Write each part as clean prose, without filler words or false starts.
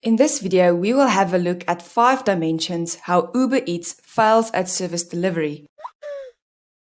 In this video, we will have a look at 5 dimensions how Uber Eats fails at service delivery.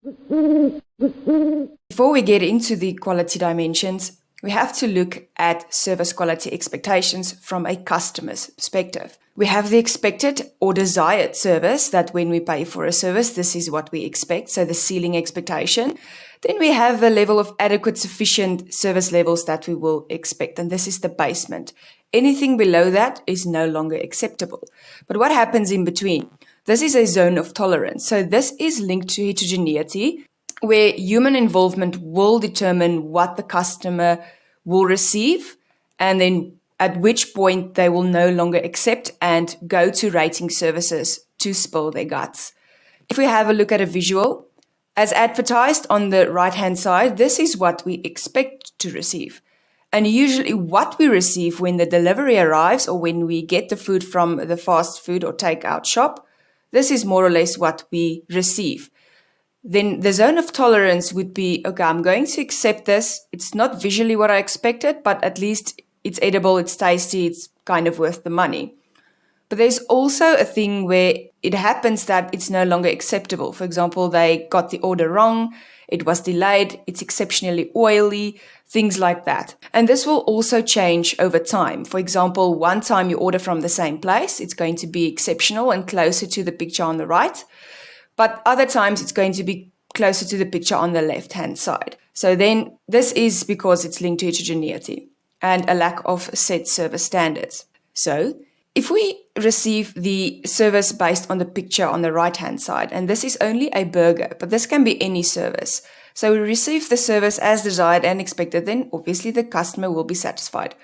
Before we get into the quality dimensions, we have to look at service quality expectations from a customer's perspective. We have the expected or desired service, that when we pay for a service, this is what we expect, so the ceiling expectation. Then we have the level of adequate, sufficient service levels that we will expect, and this is the basement. Anything below that is no longer acceptable. But what happens in between? This is a zone of tolerance. So this is linked to heterogeneity, where human involvement will determine what the customer will receive, and then at which point they will no longer accept and go to rating services to spill their guts. If we have a look at a visual, as advertised on the right-hand side, this is what we expect to receive. And usually what we receive when the delivery arrives or when we get the food from the fast food or takeout shop, this is more or less what we receive. Then the zone of tolerance would be, okay, I'm going to accept this. It's not visually what I expected, but at least it's edible, it's tasty, it's kind of worth the money. But there's also a thing where it happens that it's no longer acceptable. For example, they got the order wrong, it was delayed, it's exceptionally oily, things like that. And this will also change over time. For example, one time you order from the same place, it's going to be exceptional and closer to the picture on the right. But other times it's going to be closer to the picture on the left-hand side. So then this is because it's linked to heterogeneity and a lack of set service standards. So if we receive the service based on the picture on the right-hand side, and this is only a burger, but this can be any service. So we receive the service as desired and expected, then obviously the customer will be satisfied.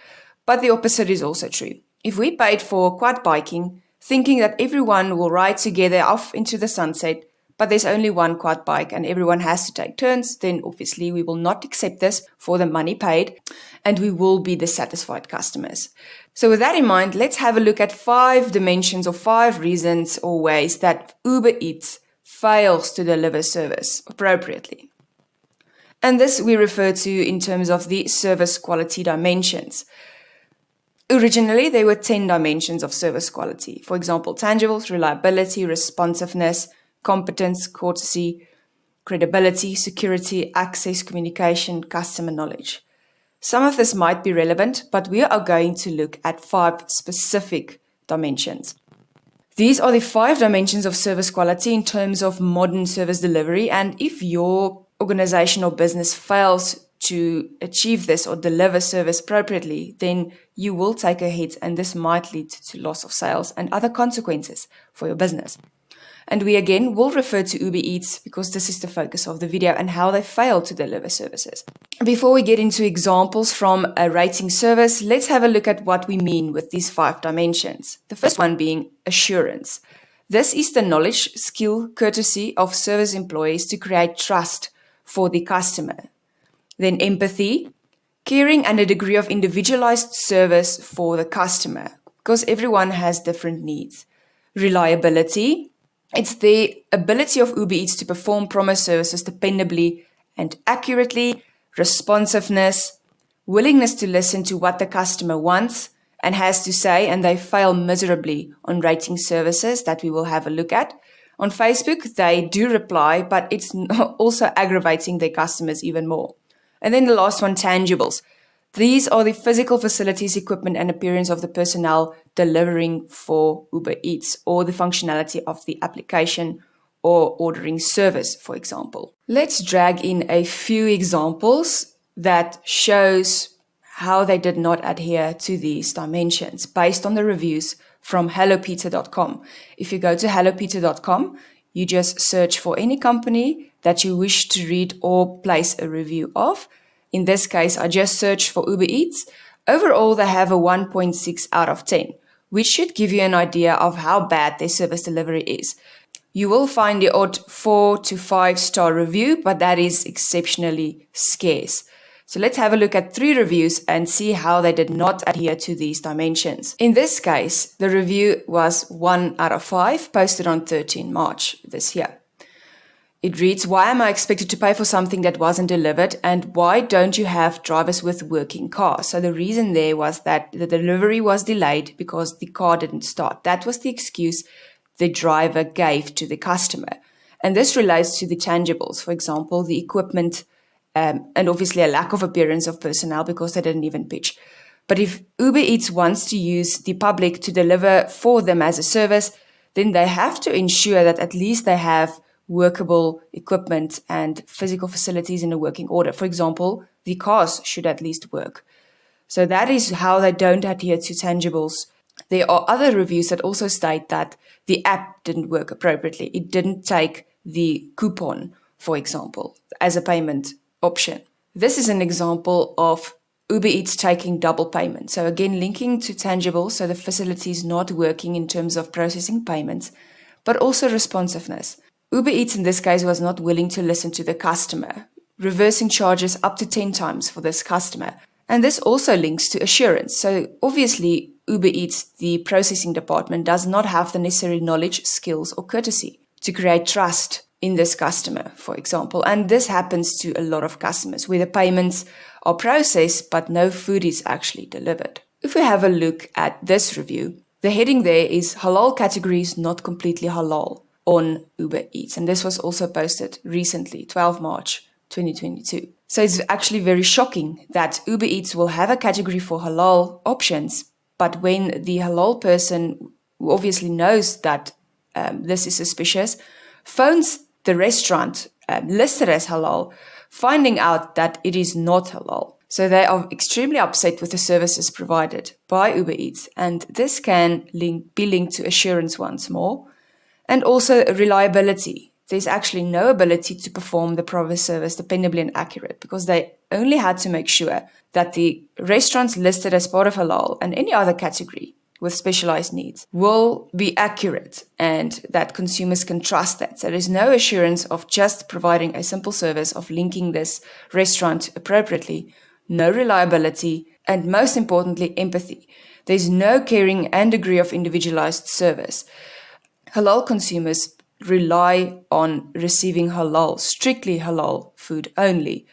But the opposite is also true. If we paid for quad biking, thinking that everyone will ride together off into the sunset, but there's only one quad bike and everyone has to take turns, then obviously we will not accept this for the money paid and we will be dissatisfied customers. So with that in mind, let's have a look at 5 dimensions or 5 reasons or ways that Uber Eats fails to deliver service appropriately. And this we refer to in terms of the service quality dimensions. Originally, there were 10 dimensions of service quality. For example, tangibles, reliability, responsiveness, competence, courtesy, credibility, security, access, communication, customer knowledge. Some of this might be relevant, but we are going to look at 5 specific dimensions. These are the 5 dimensions of service quality in terms of modern service delivery, and if your organization or business fails to achieve this or deliver service appropriately, then you will take a hit, and this might lead to loss of sales and other consequences for your business. And we again will refer to Uber Eats because this is the focus of the video and how they fail to deliver services. Before we get into examples from a rating service, let's have a look at what we mean with these 5 dimensions. The first one being assurance. This is the knowledge, skill, courtesy of service employees to create trust for the customer. Then empathy, caring and a degree of individualized service for the customer because everyone has different needs. Reliability. It's the ability of Uber Eats to perform promised services dependably and accurately, responsiveness, willingness to listen to what the customer wants and has to say, and they fail miserably on rating services that we will have a look at. On Facebook, they do reply, but it's also aggravating their customers even more. And then the last one, tangibles. These are the physical facilities, equipment, and appearance of the personnel delivering for Uber Eats or the functionality of the application or ordering service, for example. Let's drag in a few examples that shows how they did not adhere to these dimensions based on the reviews from hellopizza.com. If you go to hellopizza.com, you just search for any company that you wish to read or place a review of. In this case, I just searched for Uber Eats. Overall, they have a 1.6 out of 10, which should give you an idea of how bad their service delivery is. You will find the odd 4 to 5 star review, but that is exceptionally scarce. So let's have a look at 3 reviews and see how they did not adhere to these dimensions. In this case, the review was 1 out of 5, posted on 13 March this year. It reads, why am I expected to pay for something that wasn't delivered, and why don't you have drivers with working cars? So the reason there was that the delivery was delayed because the car didn't start. That was the excuse the driver gave to the customer. And this relates to the tangibles, for example, the equipment, and obviously a lack of appearance of personnel because they didn't even pitch. But if Uber Eats wants to use the public to deliver for them as a service, then they have to ensure that at least they have workable equipment and physical facilities in a working order. For example, the cars should at least work. So that is how they don't adhere to tangibles. There are other reviews that also state that the app didn't work appropriately. It didn't take the coupon, for example, as a payment option. This is an example of Uber Eats taking double payment. So again, linking to tangibles, so the facility is not working in terms of processing payments, but also responsiveness. Uber Eats in this case was not willing to listen to the customer, reversing charges up to 10 times for this customer. And this also links to assurance. So obviously, Uber Eats, the processing department, does not have the necessary knowledge, skills, or courtesy to create trust in this customer, for example. And this happens to a lot of customers where the payments are processed, but no food is actually delivered. If we have a look at this review, the heading there is halal categories not completely halal on Uber Eats. And this was also posted recently, 12 March 2022. So it's actually very shocking that Uber Eats will have a category for halal options, but when the halal person, who obviously knows that this is suspicious, phones the restaurant listed as halal, finding out that it is not halal. So they are extremely upset with the services provided by Uber Eats, and this can be linked to assurance once more, and also reliability. There's actually no ability to perform the proper service dependably and accurate because they only had to make sure that the restaurants listed as part of halal and any other category with specialized needs will be accurate and that consumers can trust that. So there's no assurance of just providing a simple service of linking this restaurant appropriately, no reliability, and most importantly, empathy. There's no caring and degree of individualized service. Halal consumers rely on receiving halal, strictly halal food only.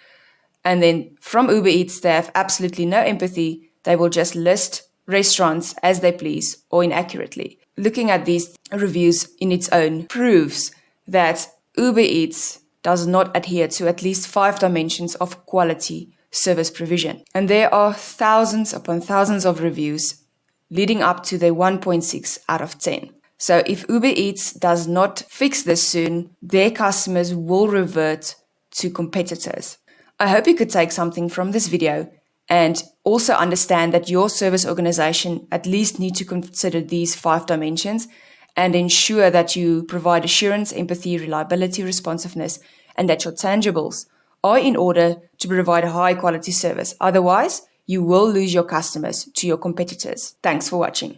And then from Uber Eats, they have absolutely no empathy. They will just list restaurants as they please or inaccurately. Looking at these reviews in its own proves that Uber Eats does not adhere to at least 5 dimensions of quality service provision. And there are thousands upon thousands of reviews leading up to their 1.6 out of 10. So if Uber Eats does not fix this soon, their customers will revert to competitors. I hope you could take something from this video and also understand that your service organization at least need to consider these 5 dimensions and ensure that you provide assurance, empathy, reliability, responsiveness, and that your tangibles are in order to provide a high quality service. Otherwise, you will lose your customers to your competitors. Thanks for watching.